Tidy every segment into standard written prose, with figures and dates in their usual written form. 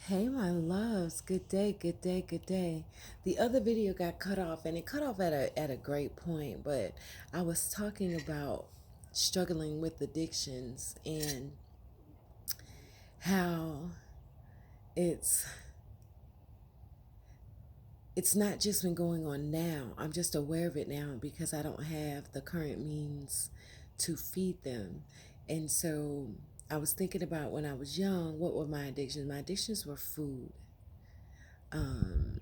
Hey, my loves. Good day, good day, good day. The other video got cut off, and it cut off at a great point, but I was talking about struggling with addictions and how it's it's not just been going on now. I'm just aware of it now because I don't have the current means to feed them. And so I was thinking about when I was young, what were my addictions? My addictions were food, um,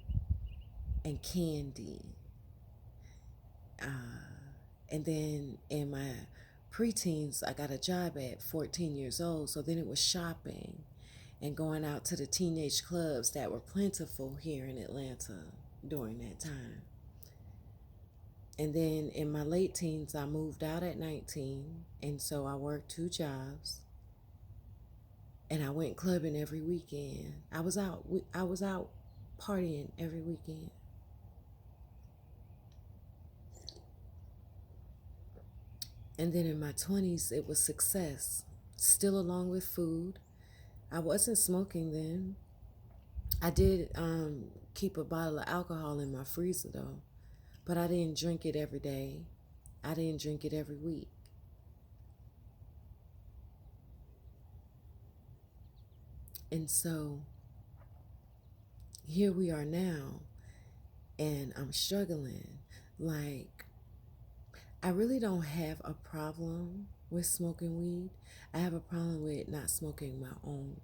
and candy. And then in my preteens, I got a job at 14 years old. So then it was shopping and going out to the teenage clubs that were plentiful here in Atlanta during that time. And then in my late teens, I moved out at 19. And so I worked two jobs and I went clubbing every weekend. I was out partying every weekend. And then in my 20s, it was success, still along with food. I wasn't smoking then. I did keep a bottle of alcohol in my freezer though, but I didn't drink it every day. I didn't drink it every week. And so here we are now, and I'm struggling. Like, I really don't have a problem with smoking weed. I have a problem with not smoking my own.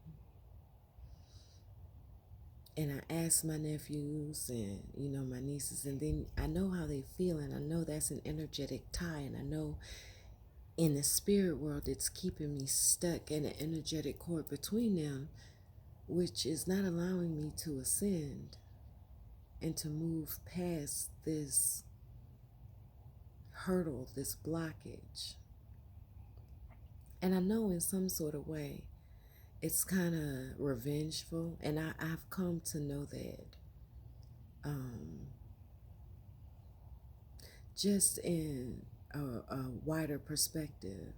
And I asked my nephews and my nieces, and then I know how they feel, and I know that's an energetic tie, and I know in the spirit world it's keeping me stuck in an energetic cord between them, which is not allowing me to ascend and to move past this hurdle, this blockage. And I know in some sort of way it's kind of revengeful, and I've come to know that, um, just in a wider perspective.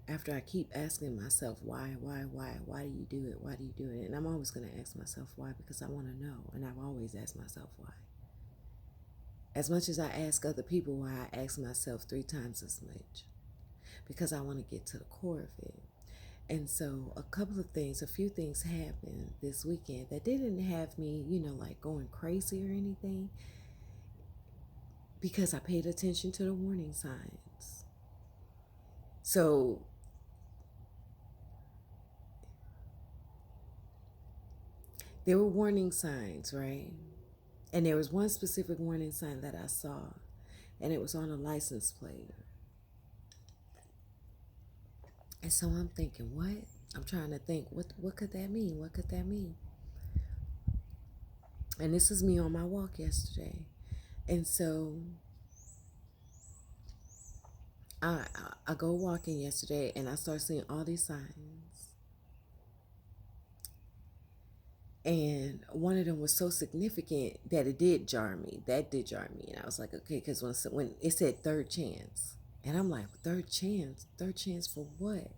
After I keep asking myself, why do you do it? Why do you do it? And I'm always going to ask myself why because I want to know. And I've always asked myself why. As much as I ask other people why, I ask myself three times as much because I want to get to the core of it. And so a few things happened this weekend that didn't have me, like going crazy or anything because I paid attention to the warning signs. So there were warning signs, right? And there was one specific warning sign that I saw, and it was on a license plate. And so I'm thinking, what? I'm trying to think, what could that mean? What could that mean? And this is me on my walk yesterday. And so I go walking yesterday, and I start seeing all these signs. And one of them was so significant that it did jar me. That did jar me. And I was like, okay, because when it said third chance, and I'm like, third chance? Third chance for what?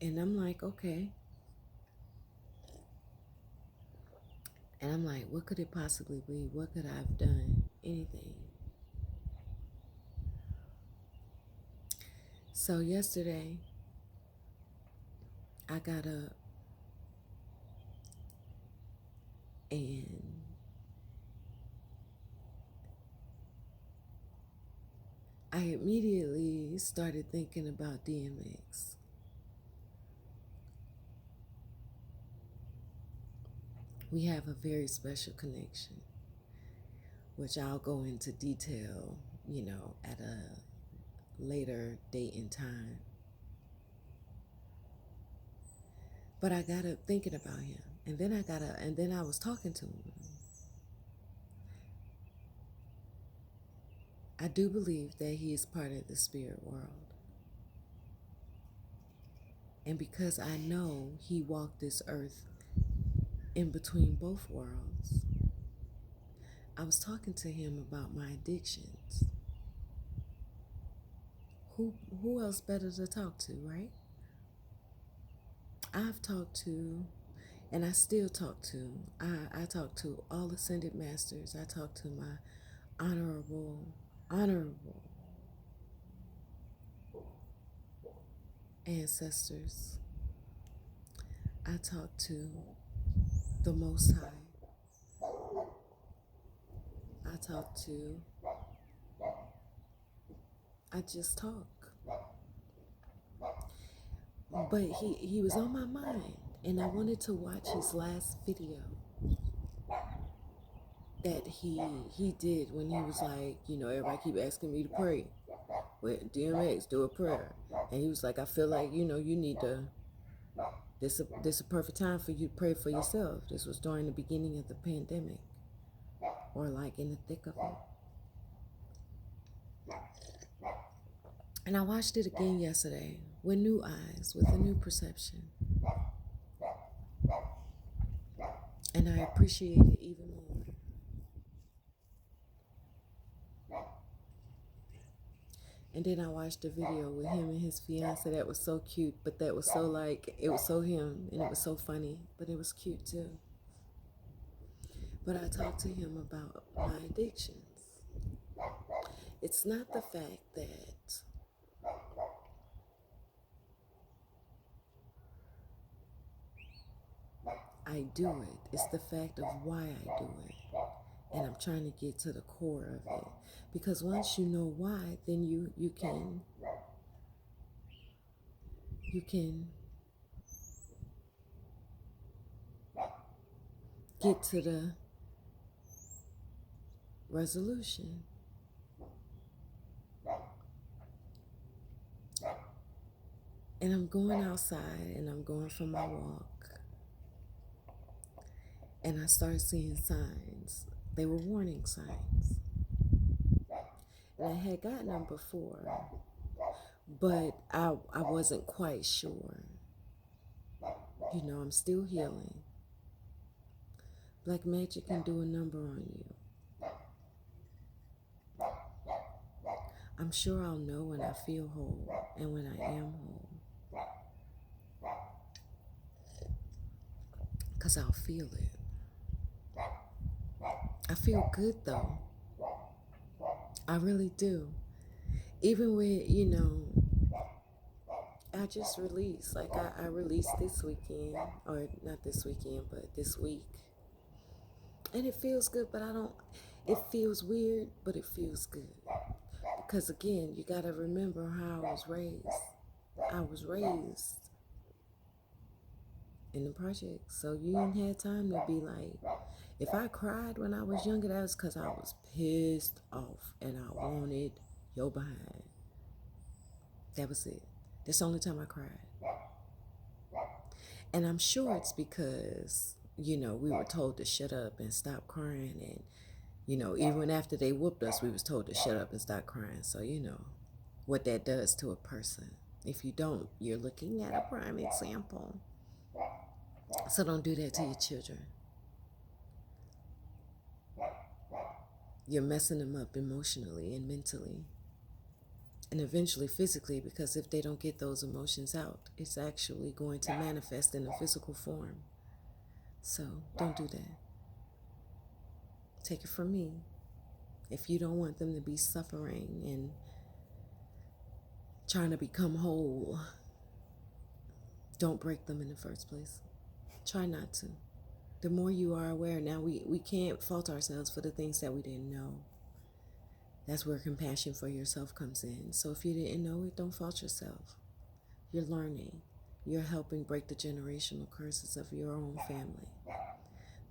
And I'm like, okay. And I'm like, what could it possibly be? What could I have done? Anything. So yesterday, I got up and I immediately started thinking about DMX. We have a very special connection, which I'll go into detail, at a later date and time. But I got up thinking about him. And then I was talking to him. I do believe that he is part of the spirit world. And because I know he walked this earth in between both worlds, I was talking to him about my addictions. who else better to talk to, right? I've talked to, and I still talk to. I talk to all ascended masters. I talk to my honorable ancestors. I talk to the Most High. I talk to. I just talk. But he was on my mind, and I wanted to watch his last video that he did when he was like, everybody keep asking me to pray. With DMX, do a prayer. And he was like, I feel like, you need to, this a perfect time for you to pray for yourself. This was during the beginning of the pandemic, or like in the thick of it. And I watched it again yesterday with new eyes, with a new perception. And I appreciate it even more. And then I watched a video with him and his fiance that was so cute, but that was so it was so him, and it was so funny, but it was cute too. But I talked to him about my addictions. It's not the fact that I do it, it's the fact of why I do it. And I'm trying to get to the core of it. Because once you know why, then you can get to the resolution. And I'm going outside and I'm going for my walk. And I started seeing signs. They were warning signs. And I had gotten them before, but I wasn't quite sure. I'm still healing. Black magic can do a number on you. I'm sure I'll know when I feel whole and when I am whole. Because I'll feel it. I feel good though. I really do. Even with, I just released. Like I released this weekend, or not this weekend, but this week. And it feels good, but it feels weird, but it feels good. Because again, you got to remember how I was raised. I was raised in the project. So you didn't have time to be like, if I cried when I was younger, that was because I was pissed off and I wanted your behind. That was it. That's the only time I cried. And I'm sure it's because, we were told to shut up and stop crying. And, even after they whooped us, we was told to shut up and stop crying. So, what that does to a person. If you don't, you're looking at a prime example. So don't do that to your children. You're messing them up emotionally and mentally. And eventually physically, because if they don't get those emotions out, it's actually going to manifest in a physical form. So don't do that. Take it from me. If you don't want them to be suffering and trying to become whole, don't break them in the first place. Try not to. The more you are aware, now we can't fault ourselves for the things that we didn't know. That's where compassion for yourself comes in. So if you didn't know it, don't fault yourself. You're learning. You're helping break the generational curses of your own family.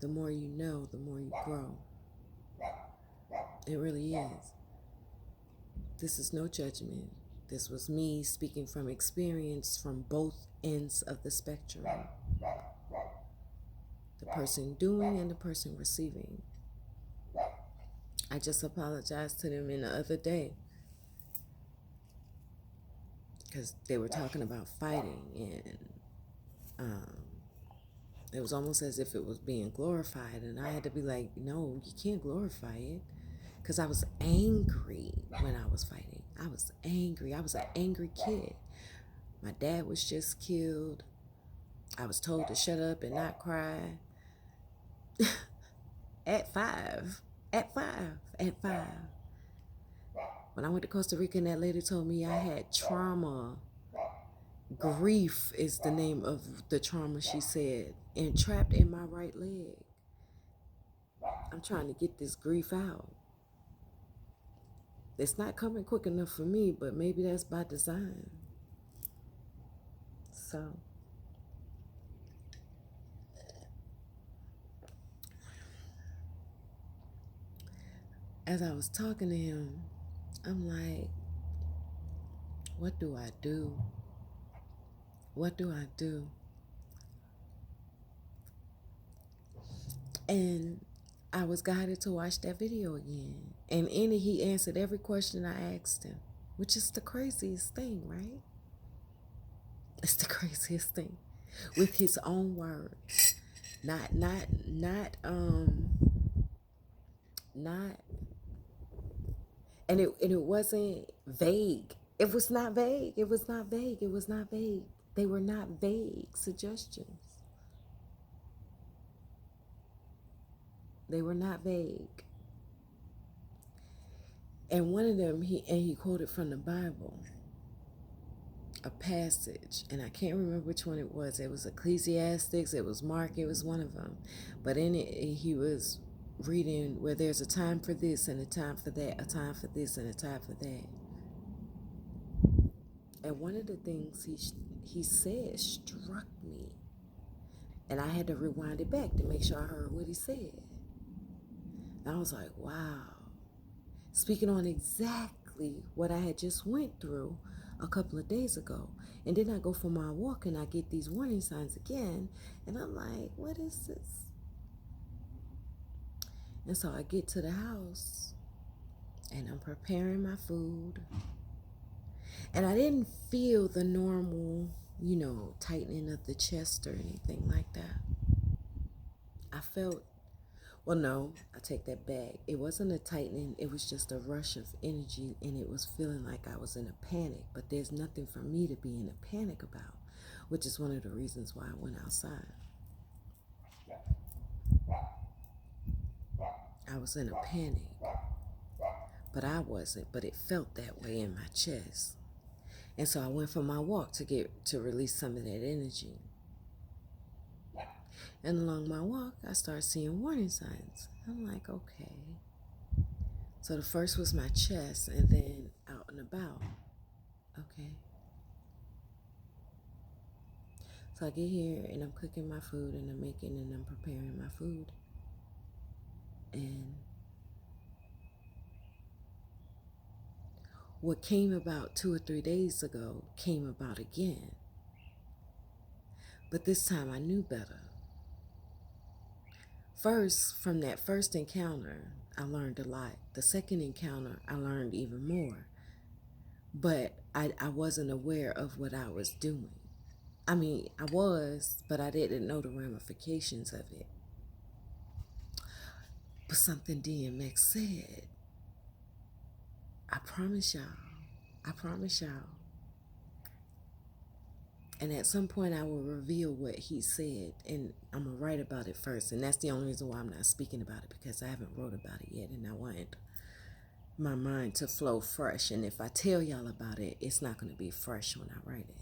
The more you know, the more you grow. It really is. This is no judgment. This was me speaking from experience from both ends of the spectrum. The person doing and the person receiving. I just apologized to them the other day because they were talking about fighting, and it was almost as if it was being glorified, and I had to be like, no, you can't glorify it, because I was angry when I was fighting. I was angry. I was an angry kid. My dad was just killed. I was told to shut up and not cry. At 5. At 5. At 5. When I went to Costa Rica and that lady told me I had trauma. Grief is the name of the trauma, she said, and trapped in my right leg. I'm trying to get this grief out. It's not coming quick enough for me, but maybe that's by design. So, as I was talking to him, I'm like, what do I do? What do I do? And I was guided to watch that video again. And in it, he answered every question I asked him, which is the craziest thing, right? It's the craziest thing. With his own words. Not and it wasn't vague. It was not vague. It was not vague. It was not vague. They were not vague suggestions. They were not vague. And one of them, he quoted from the Bible, a passage, and I can't remember which one it was. It was Ecclesiastics, it was Mark, it was one of them. But in it, he was reading where there's a time for this and a time for that, a time for this and a time for that. And one of the things he said struck me. And I had to rewind it back to make sure I heard what he said. And I was like, wow. Speaking on exactly what I had just went through a couple of days ago. And then I go for my walk and I get these warning signs again. And I'm like, what is this? And so I get to the house and I'm preparing my food. And I didn't feel the normal, tightening of the chest or anything like that. I felt, well, no, I take that back. It wasn't a tightening. It was just a rush of energy, and it was feeling like I was in a panic. But there's nothing for me to be in a panic about, which is one of the reasons why I went outside. I was in a panic, but I wasn't. But it felt that way in my chest. And so I went for my walk to release some of that energy. And along my walk, I started seeing warning signs. I'm like, okay. So the first was my chest, and then out and about. Okay. So I get here, and I'm cooking my food, and I'm preparing my food. And what came about 2 or 3 days ago came about again. But this time I knew better. First, from that first encounter, I learned a lot. The second encounter, I learned even more. But I wasn't aware of what I was doing. I mean, I was, but I didn't know the ramifications of it. But something DMX said, I promise y'all. And at some point I will reveal what he said, and I'm going to write about it first. And that's the only reason why I'm not speaking about it, because I haven't wrote about it yet, and I want my mind to flow fresh. And if I tell y'all about it, it's not going to be fresh when I write it.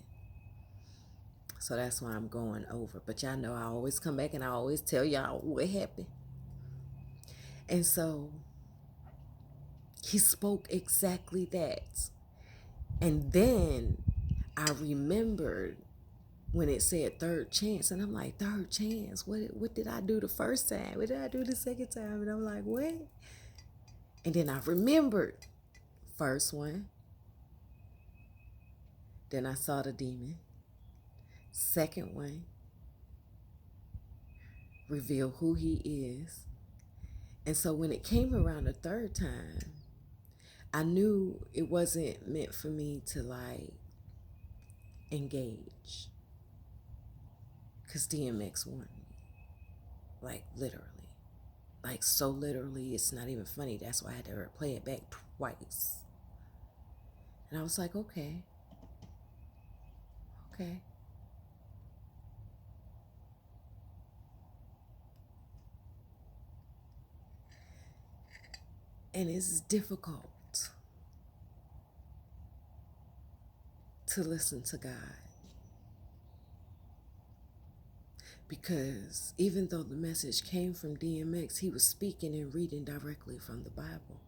So that's why I'm going over. But y'all know I always come back and I always tell y'all what happened. And so he spoke exactly that. And then I remembered when it said third chance, and I'm like, third chance? What did I do the first time? What did I do the second time? And I'm like, what? And then I remembered first one. Then I saw the demon. Second one, reveal who he is. And so when it came around the third time, I knew it wasn't meant for me to engage. Because DMX warned me. Literally. So literally, it's not even funny. That's why I had to play it back twice. And I was like, okay, okay. And it's difficult to listen to God, because even though the message came from DMX, he was speaking and reading directly from the Bible.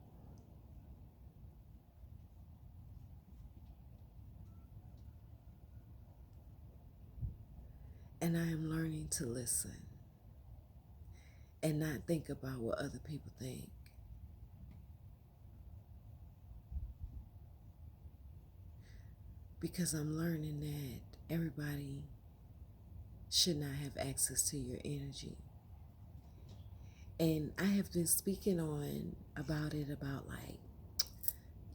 And I am learning to listen and not think about what other people think. Because I'm learning that everybody should not have access to your energy. And I have been speaking on about it, about like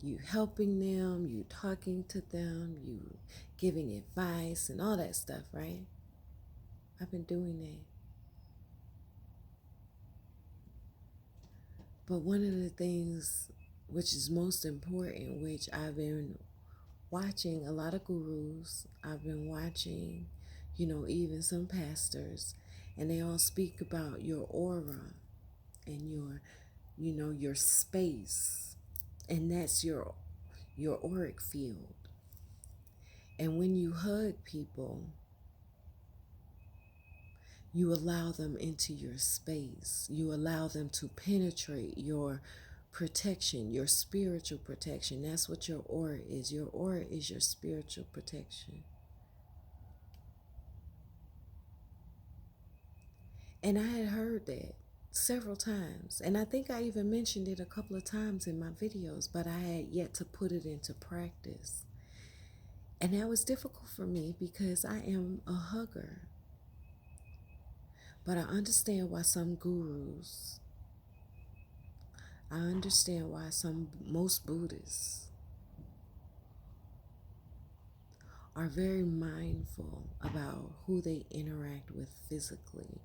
you helping them, you talking to them, you giving advice and all that stuff, right? I've been doing that. But one of the things which is most important, which I've been watching a lot of gurus, I've been watching, even some pastors, and they all speak about your aura and your space, and that's your auric field. And when you hug people, you allow them into your space. You allow them to penetrate your protection, your spiritual protection. That's what your aura is. Your aura is your spiritual protection. And I had heard that several times. And I think I even mentioned it a couple of times in my videos, but I had yet to put it into practice. And that was difficult for me because I am a hugger. But I understand why some gurus, I understand why most Buddhists are very mindful about who they interact with physically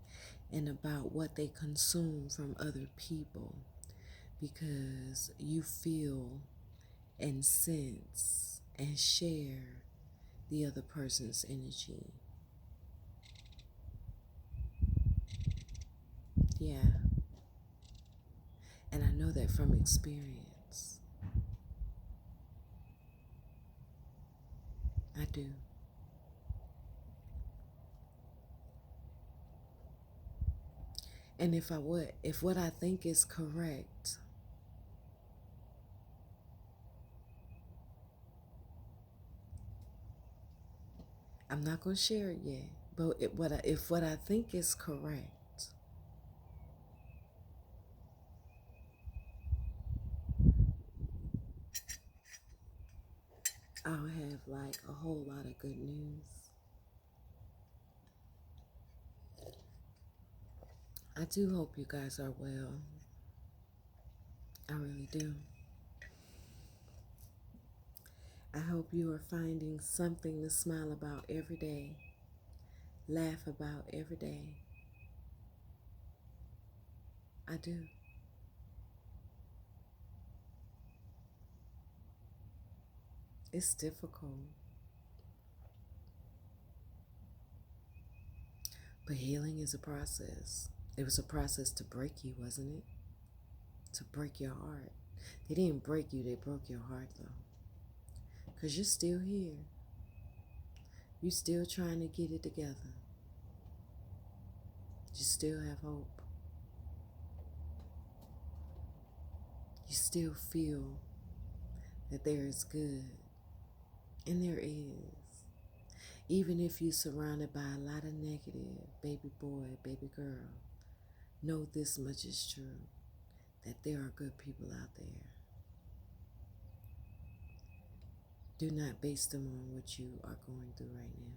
and about what they consume from other people, because you feel and sense and share the other person's energy. Yeah, and I know that from experience. I do. And if what I think is correct, I'm not going to share it yet. But if what I think is correct, I'll have like a whole lot of good news. I do hope you guys are well. I really do. I hope you are finding something to smile about every day, laugh about every day. I do. It's difficult, but healing is a process. It was a process to break you, wasn't it? To break your heart. They didn't break you, they broke your heart though. Because you're still here. You're still trying to get it together. You still have hope. You still feel that there is good. And there is. Even if you're surrounded by a lot of negative, baby boy, baby girl, know this much is true, that there are good people out there. Do not base them on what you are going through right now.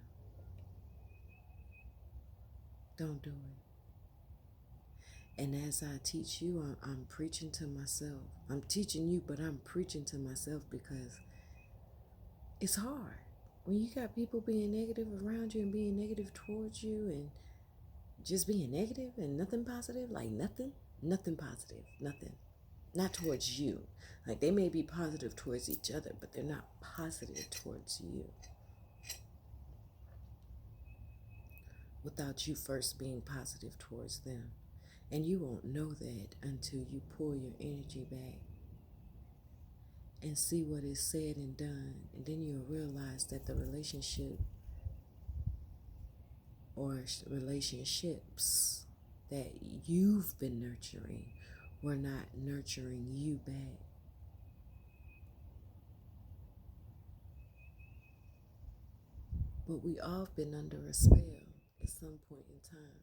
Don't do it. And as I teach you, I'm preaching to myself. I'm teaching you, but I'm preaching to myself because it's hard. When you got people being negative around you and being negative towards you and just being negative and nothing positive, like nothing positive, nothing. not towards you. Like they may be positive towards each other, but they're not positive towards you without you first being positive towards them. And you won't know that until you pull your energy back and see what is said and done. And then you'll realize that the relationship or relationships that you've been nurturing were not nurturing you back. But we all been under a spell at some point in time.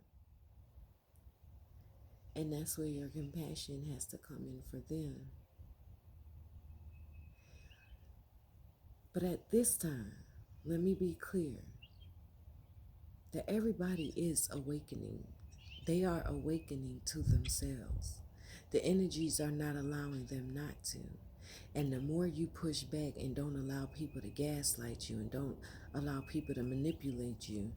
And that's where your compassion has to come in for them. But at this time, let me be clear that everybody is awakening. They are awakening to themselves. The energies are not allowing them not to. And the more you push back and don't allow people to gaslight you and don't allow people to manipulate you,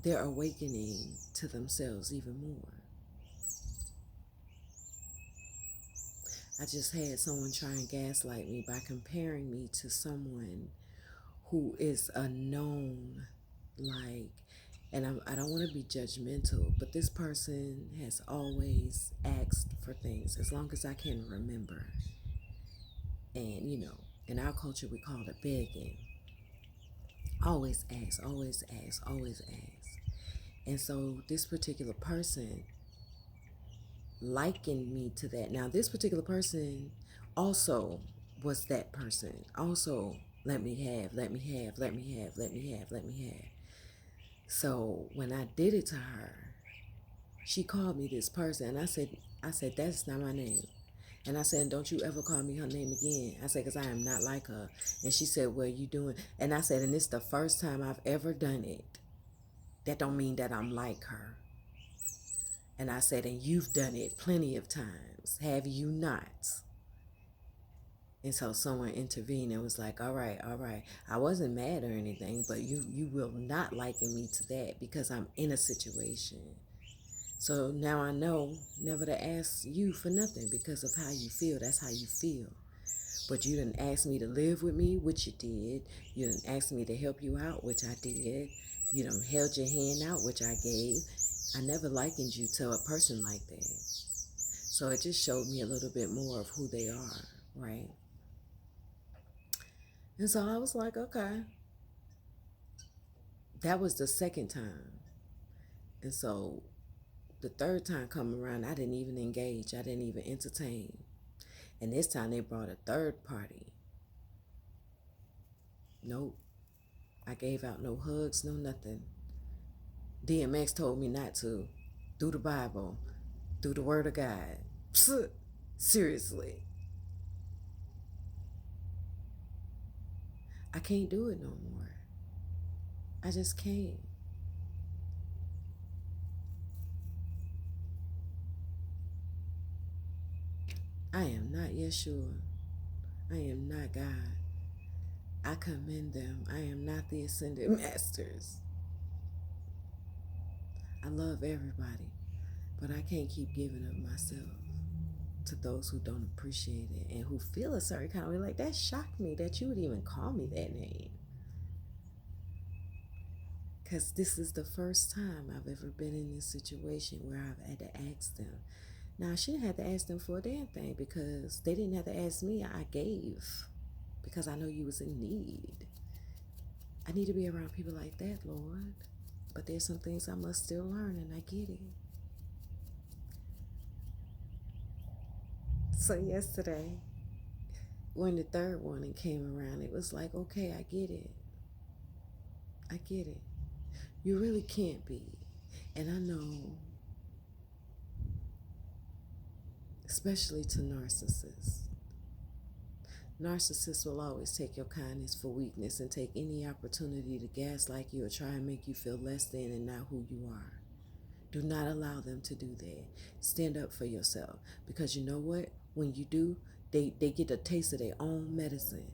they're awakening to themselves even more. I just had someone try and gaslight me by comparing me to someone who is a known, like, and I don't want to be judgmental, but this person has always asked for things as long as I can remember. And, in our culture, we call it begging. Always ask, always ask, always ask. And so this particular person likened me to that. Now, this particular person also was that person. Also, let me have, let me have, let me have, let me have, let me have. So when I did it to her, she called me this person. And I said, that's not my name. And I said, don't you ever call me her name again. I said, because I am not like her. And she said, what are you doing? And I said, and it's the first time I've ever done it. That don't mean that I'm like her. And I said, and you've done it plenty of times, have you not? And so someone intervened and was like, all right, all right. I wasn't mad or anything, but you will not liken me to that because I'm in a situation. So now I know never to ask you for nothing because of how you feel. That's how you feel. But you didn't ask me to live with me, which you did. You didn't ask me to help you out, which I did. You done held your hand out, which I gave. I never likened you to a person like that. So it just showed me a little bit more of who they are, right? And so I was like, okay. That was the second time. And so the third time coming around, I didn't even engage. I didn't even entertain. And this time they brought a third party. Nope. I gave out no hugs, no nothing. DMX told me not to. Through the Bible. Through the Word of God. Psst. Seriously. I can't do it no more. I just can't. I am not Yeshua. I am not God. I commend them. I am not the ascended masters. I love everybody, but I can't keep giving of myself to those who don't appreciate it and who feel a certain kind of way. Like, that shocked me that you would even call me that name. Because this is the first time I've ever been in this situation where I've had to ask them. Now, I shouldn't have to ask them for a damn thing because they didn't have to ask me. I gave because I know you was in need. I need to be around people like that, Lord. But there's some things I must still learn, and I get it. So yesterday, when the third warning came around, it was like, okay, I get it. I get it. You really can't be. And I know, especially to narcissists. Narcissists will always take your kindness for weakness and take any opportunity to gaslight you or try and make you feel less than and not who you are. Do not allow them to do that. Stand up for yourself. Because you know what? When you do, they get a taste of their own medicine.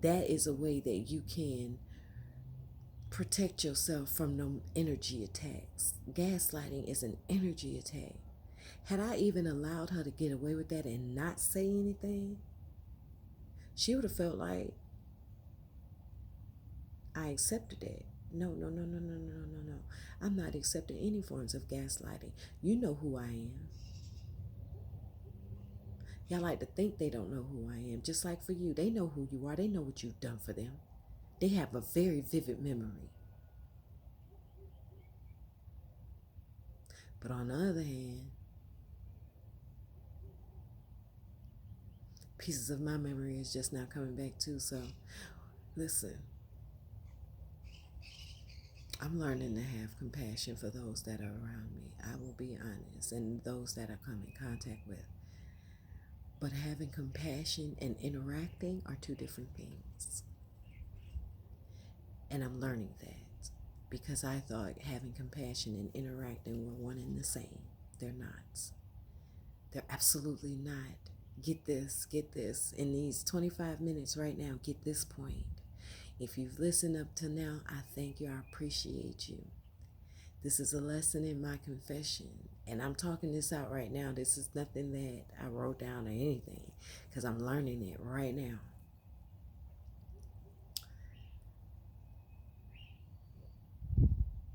That is a way that you can protect yourself from them energy attacks. Gaslighting is an energy attack. Had I even allowed her to get away with that and not say anything, she would have felt like I accepted it. No, no, no, no, no, no, no, no, no. I'm not accepting any forms of gaslighting. You know who I am. Y'all like to think they don't know who I am. Just like for you, they know who you are. They know what you've done for them. They have a very vivid memory. But on the other hand, pieces of my memory is just now coming back too. So, listen, I'm learning to have compassion for those that are around me. I will be honest, and those that I come in contact with. But having compassion and interacting are two different things. And I'm learning that because I thought having compassion and interacting were one and the same. They're not. They're absolutely not. Get this, get this. In these 25 minutes right now, get this point. If you've listened up to now, I thank you. I appreciate you. This is a lesson in my confession. And I'm talking this out right now. This is nothing that I wrote down or anything because I'm learning it right now.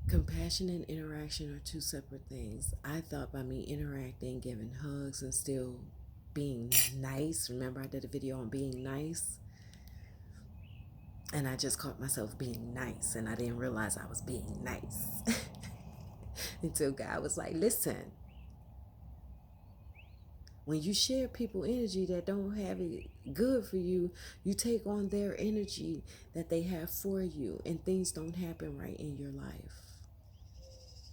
Compassion and interaction are two separate things. I thought by me interacting, giving hugs, and still being nice. Remember, I did a video on being nice? And I just caught myself being nice, and I didn't realize I was being nice. Until God was like, listen, when you share people energy that don't have it good for you, you take on their energy that they have for you, and things don't happen right in your life.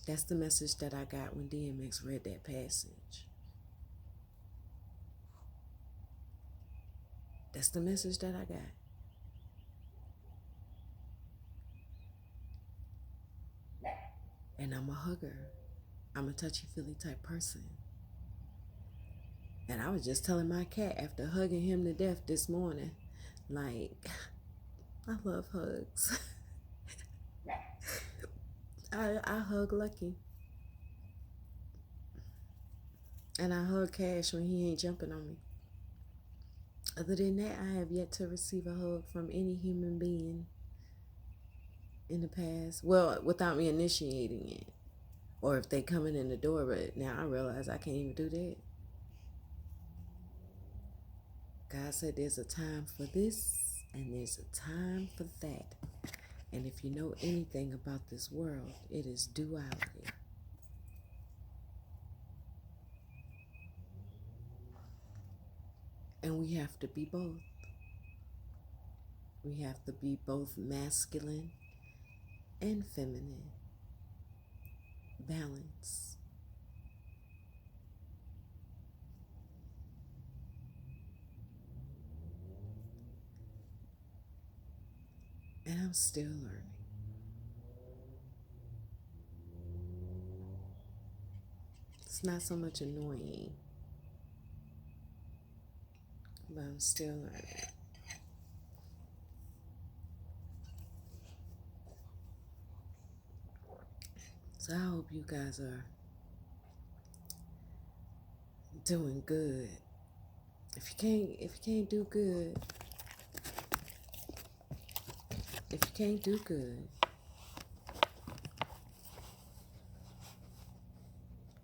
That's the message that I got when DMX read that passage. That's the message that I got. And I'm a hugger. I'm a touchy-feely type person. And I was just telling my cat after hugging him to death this morning, like, I love hugs. I hug Lucky. And I hug Cash when he ain't jumping on me. Other than that, I have yet to receive a hug from any human being in the past. Well, without me initiating it. Or if they coming in the door, but now I realize I can't even do that. God said there's a time for this and there's a time for that. And if you know anything about this world, it is duality. And we have to be both. We have to be both masculine and feminine. Balance. And I'm still learning. It's not so much annoying, but I'm still learning. So I hope you guys are doing good. If you can't do good, if you can't do good,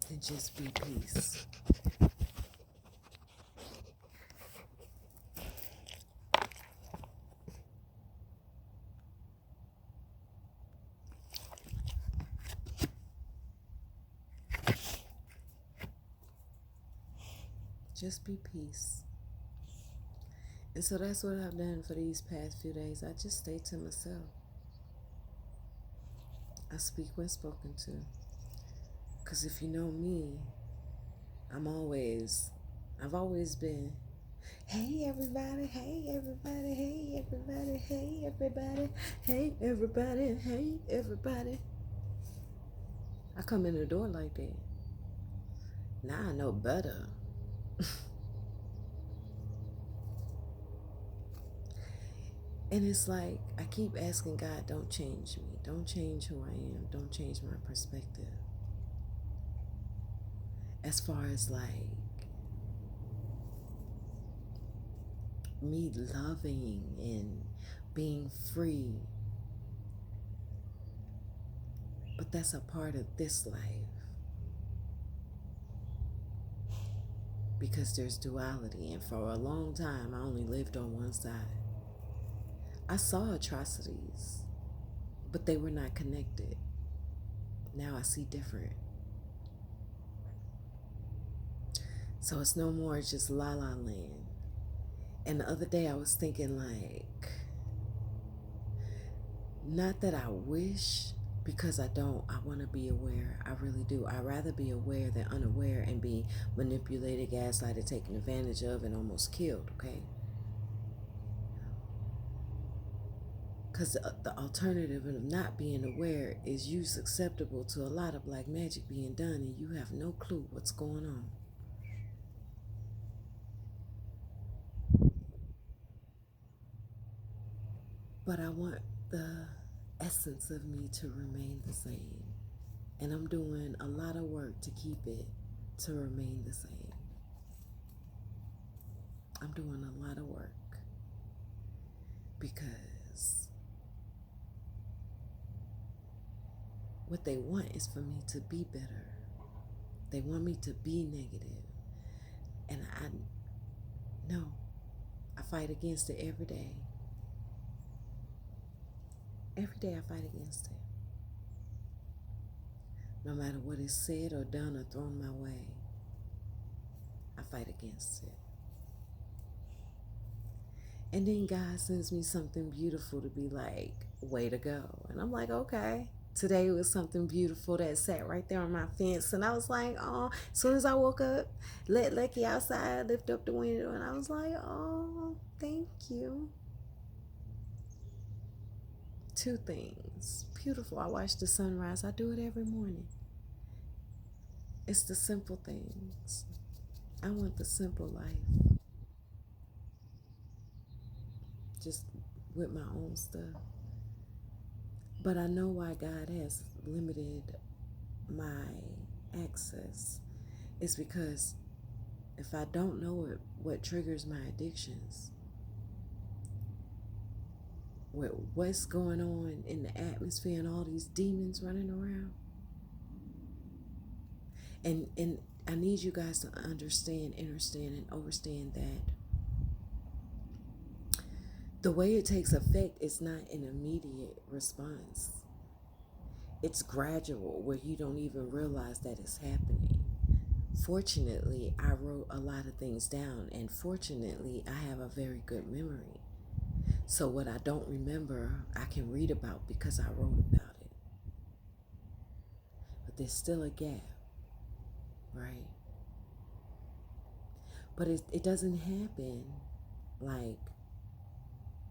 then just be peace. Just be peace. And so that's what I've done for these past few days. I just stay to myself. I speak when spoken to. Because if you know me, I've always been, hey everybody, hey everybody, hey everybody, hey everybody, hey everybody, hey everybody. I come in the door like that. Now I know better. And it's like, I keep asking God, don't change me. Don't change who I am. Don't change my perspective. as far as like me loving and being free, but that's a part of this life because there's duality, and for a long time I only lived on one side. I saw atrocities, but they were not connected. Now I see different. So it's no more just la la land. And the other day I was thinking, like, not that I wish, because I don't. I want to be aware. I really do. I'd rather be aware than unaware and be manipulated, gaslighted, taken advantage of, and almost killed, okay? Because the alternative of not being aware is you susceptible to a lot of black magic being done and you have no clue what's going on. But I want the essence of me to remain the same. And I'm doing a lot of work to keep it to remain the same. I'm doing a lot of work because what they want is for me to be bitter. They want me to be negative. And no, I fight against it every day. Every day I fight against it. No matter what is said or done or thrown my way, I fight against it. And then God sends me something beautiful to be like, way to go. And I'm like, okay. Today was something beautiful that sat right there on my fence. And I was like, oh, as soon as I woke up, let Lucky outside, lift up the window. And I was like, oh, thank you. Two things. Beautiful. I watch the sunrise. I do it every morning. It's the simple things. I want the simple life. Just with my own stuff. But I know why God has limited my access. It's because if I don't know what triggers my addictions, what's going on in the atmosphere and all these demons running around. And I need you guys to understand, understand, and understand that the way it takes effect is not an immediate response. It's gradual where you don't even realize that it's happening. Fortunately, I wrote a lot of things down, and fortunately, I have a very good memory. So what I don't remember, I can read about because I wrote about it. But there's still a gap, right? But it doesn't happen like